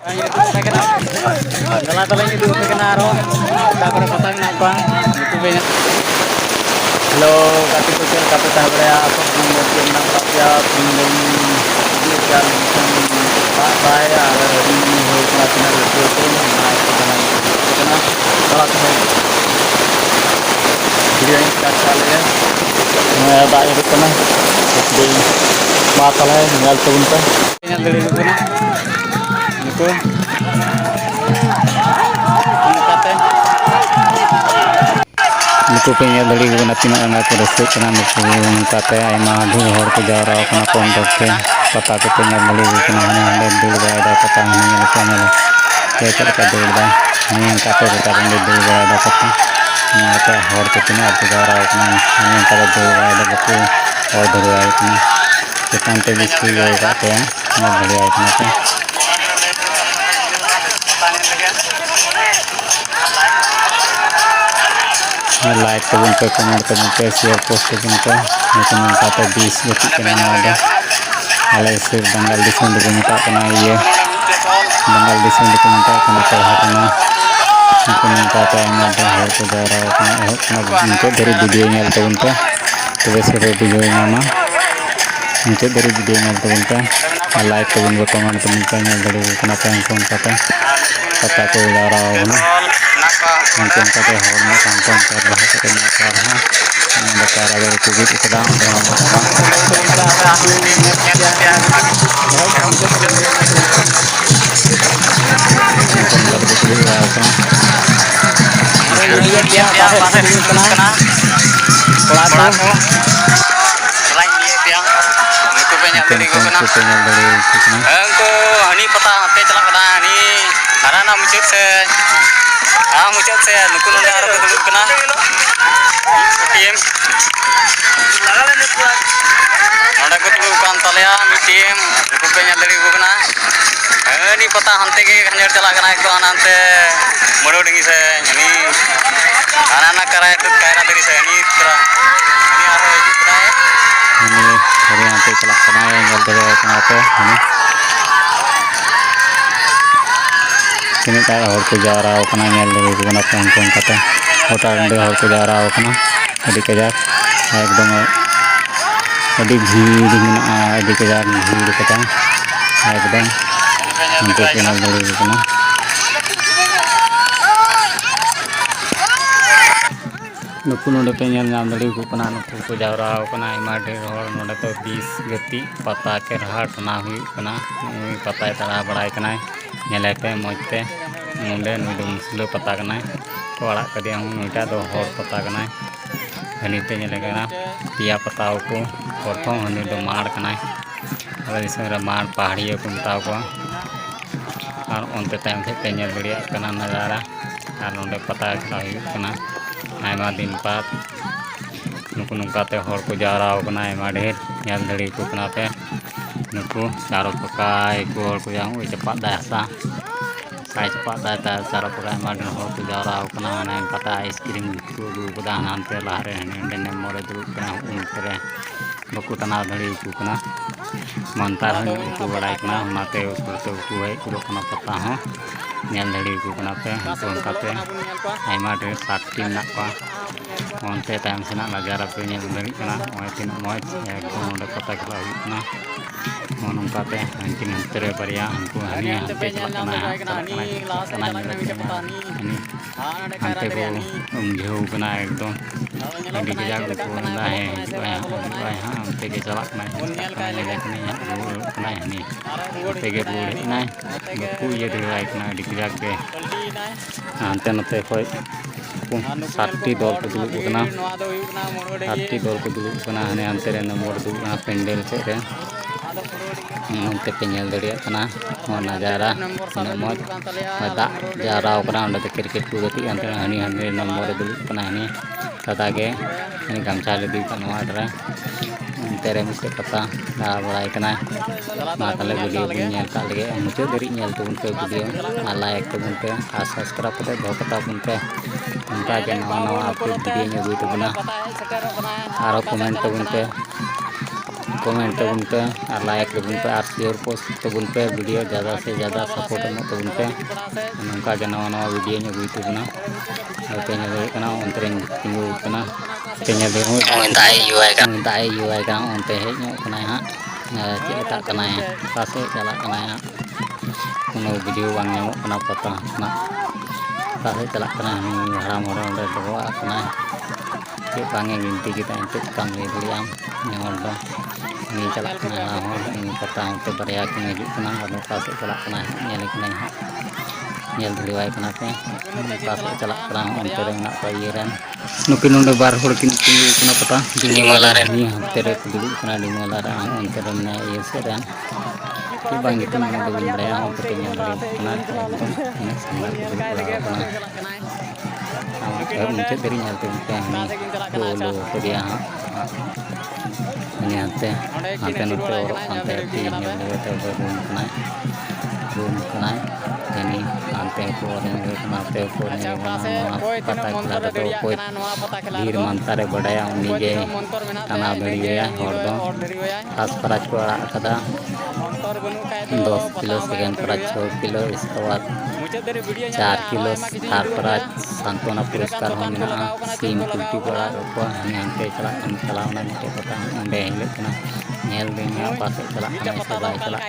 Gala tala ini dua kenaro, tabar patang napa, itu banyak. Halo, kati kecil kati tabar apa nomor jenang rapia pinjam dikan pak saya ada ini hoi kena itu naik ke sana kalau video ini kacau ya, ada yang kena, jadi masalah tinggal turun kan, yang dari itu na. Itu nuku pengen dari guna tina anak terus kena nuku kate ayam dulu hor ke jara kena pondok ke pata ke pengen dari kena hanya dulu ada pata hanya nuku hanya ke cerita dulu dah ini kate kita dulu ada pata ini kate hor ke tina ke jara kena hanya kate dulu ada beku hor dulu ada kena kita nanti bisa lihat kate ya nggak lihat kena like teman ke comment teman ke share post teman ke teman kata bis bukti kena ada alai sir Bengal di sini minta kena iya Bengal di sini minta kena kena teman kata yang ada harus saudara kena untuk dari videonya teman ke terus dari videonya mah untuk dari videonya teman ke like teman ke comment teman ke dari kenapa yang kata ke saudara mungkin kata hormat tangkap berbahasa kenyataannya ada cara dari kubik itu dah muncul saya nukun udah arah betul kena tim ada keturukan talya tim rupanya dari kena ini peta hante ke hanyar cala kena itu anante moro dengi saya ini anak-anak karai itu kaira dari saya ini kira ini arah itu kena ya ini dari hante cala kena yang dari kenapa ini ini kayak hor ke jara kena nyel dari kena pangkong kata hotel ande hor ke jara kena adi kejar ekdom adi bhir na adi kejar bhir kata ekdom untuk kenal dari kena nuku node penyel nyam dari kena nuku ke jara kena imade hor node to bis geti pata ke hart na hui kena pata tara badai kena nyelete mojte munde nudum sulu pata kena ko arak kadi ang nuita do hor pata kena hanite nyele kena pia pata ko porthom hani do mar kena ala disara mar pahadiya ko meta ko ar onte time se penyel beriya kena nazara ar onde pata khai kena ayma din pat nuku nungkate hor ko jara kena ayma der nyal dari ko kena pe nuku saro pakai ko hor ko yang cepat dasa saya cepat data cara pakai madan hor ko jara kena nain pata es krim ko budan ante lahare den more dulu kena untere baku tanah dari ko kena mantar ko badai kena mate ko hai ko kena pata ho nyal dari ko kena pe ko kate ayma der 7 tim nak pa onte time sena najara pe nyal dari kena oi tin moj ko onde pata kala kena monong kate angkin antere bariya angku hani ante kena ini ante ko jauh kena ekdom di kejak ko nda he ha ante ke jalak na kena le kena ini ante ke bule na ku ye de lai kena di kejak ke ante nate koi 60 dol ko dulu kena 60 dol ko dulu kena hane ante re nomor dulu na pendel se re untuk penyel dari kena mau najara kena mau mata jara kena udah kriket ku gati antara hani nomor dulu kena ini kata ke ini gamsa lebih kena ada tere mesti pata dah mulai kena mata le video punya kali ke muncul dari nyel tu untuk video like tu untuk subscribe kita bawa kata untuk उनका के नवा नवा update video nya gitu benar aro komen tuh untuk comment तबन पे और like तबन पे और share post तबन पे वीडियो ज़्यादा से ज़्यादा सपोर्ट एम तबन पे नौका के नवा नवा वीडियो अगुई तबना अंतरे तिंगू दाए युवाई अंते हेजना हाँ चेता पासे चला कोनो वीडियो बांग पता पासे चला हराम डबा चे बांगे गिनती की कम ले दाम चला पता होते बरिया की हजना पासे चला धड़वाई पे पासे चला अंते ये नुकिन नोडे बार की तिंगू पता डिमला हंते दुड़ूबना डिमला अंते ये सेड बांगी बड़ा अंते मुझे दरी लो करिया हाते हाते नोते रूम यानी हाते धीर मानतारे बड़ाया उन्नीगे ताना दड़िया फर्स्ट प्राइज को आड़ा 10 किलो सेकेंड प्राइज 6 किलो इसके बाद 4 किलो थार्ड प्राइज सांत्वना पुरस्कार सीम कुल्टी बड़ा हंते चलाना मिट्टे पता अंडे हेलना पास चला बै चला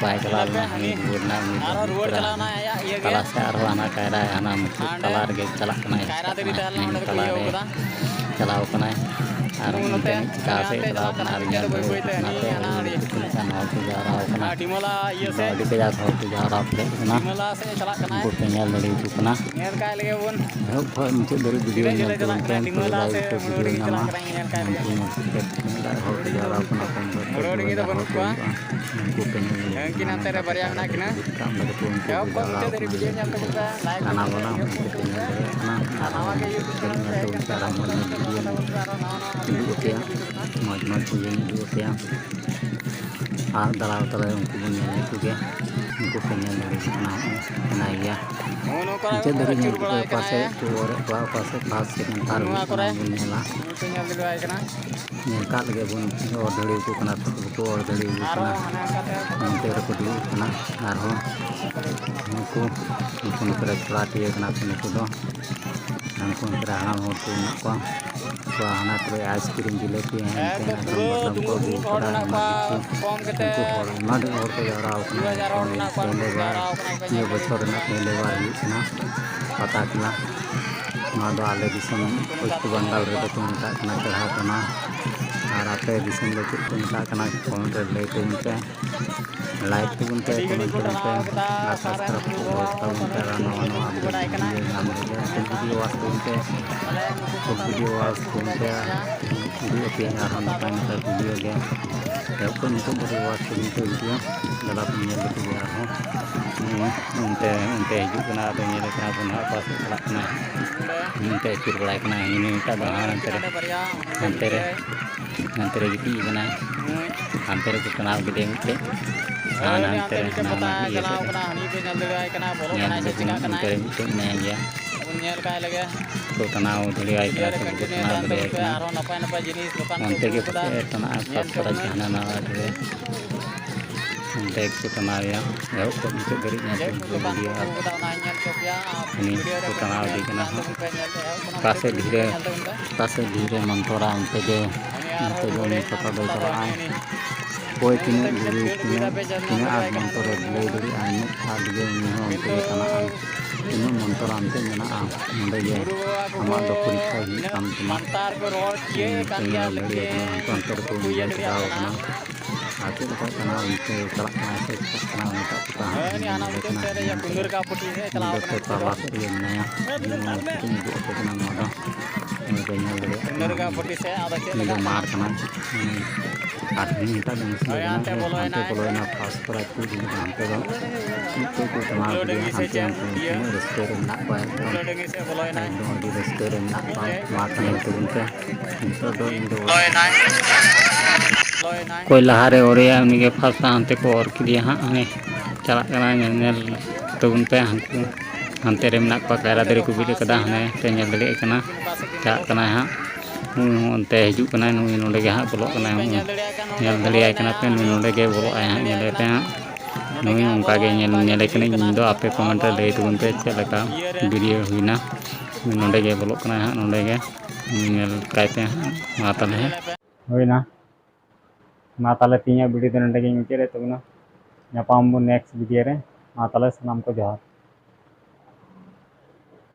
बै चला तला से आना कायरा हाना मुचाद तला चला तला चलावना और उनते चिका से चलावना जावरा अभी कजाक हर जावरा उनको लड़ीना मुचाद वीडियो वीडियो नामा मज दलाव तला उनको उनको मुझे धरी पासे पासे फर्स्ट सेकेंड थार्ड का लगे बन और दड़ी को और दड़ी अंते को दुड़ूबना उनको थोड़ा टीए उनको हाड़ाम हर को हाना आइसक्रीम जिलेपी को जावरा पहले बार ये बचर पहले बार पता चला आले वेस्ट बंगाल को मतना चढ़ावना और आपे चेक को मतना कमेंट लय तबन पे लाइक तबन पे कमेंट तबन पे और सब्सक्राइब तबन पे नवा नवा वीडियो वाच तबन पे वीडियो वाच तबन पे वीडियो पे और नपाय नपाय वीडियो गे एप नित वाच तबन पे वीडियो गला उनते हजना बन पास चलना उनते अचूर बड़ा हंते गिटीना हंते को टनाव के मिट्टे मिट्टे को टनाव धड़वाई अंते के टना फर्स्ट प्राइज हाना नवा अंते को टनाव एहब मुझे धरी वीडियो को टनाव दीना पासे धीरे मंथरा अंते पता दो चला कोई तीन मंत्र लय दड़ी अंते तीन मंत्र अंते नोडे आम परीक्षा अंतर को चलावना चलते चलना मार फर्स्ट प्राइज को हंते कोई लहारे और उनके फर्स्ट हंते को और कि हाँ हमें चला तबन पे हंते कायरा दारे को बिल कदा हने पे दड़े चलना हाँ अंते हजू कना नुई नोडे गे हाँ बोलो कना नेल दड़ियाय कना पे नुई नोडे गे बोलो आय हाँ नेले पे हाँ नुई उनका गे नेले कने इन दो आपे कमेंट रे लई तबन पे चेक लका वीडियो हुईना नुई नोडे गे बोलो कना हाँ नोडे गे नेल काय पे हाँ मा ताले हुईना मा ताले तीन वीडियो दे नोडे गे मुचाद तबना ᱧᱟᱯᱟᱢ ᱵᱚᱱ नेक्स्ट वीडियो रे मा ताले सलाम को जोहार।